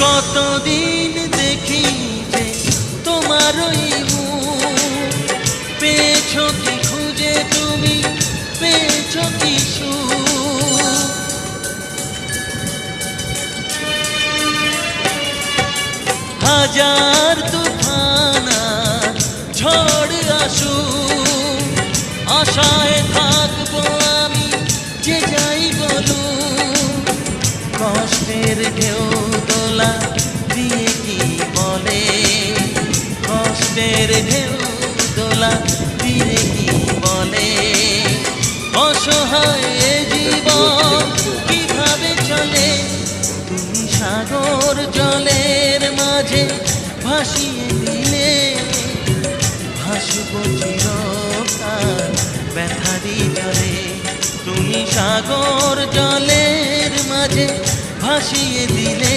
কতদিন দেখি যে তোমার ওই মুখ, পেয়েছো কি খুঁজে তুমি, পেয়েছো কি সুখ? হাজার তুফান আর ঝড় আসুক, আশায় থাকবো আমি যে যাই বলুক। কষ্টের ঢেউ দোলা দিয়ে কি বলে, কষ্টের ঢেউ দোলা দিয়ে কি বলে, অসহায় এ জীবন কিভাবে চলে। তুমি সাগর জলের মাঝে ভাসিয়ে দিলে, ভাসবো চিরকাল ব্যথারি জলে। তুমি সাগর জলের মাঝে ভাসিয়ে দিলে,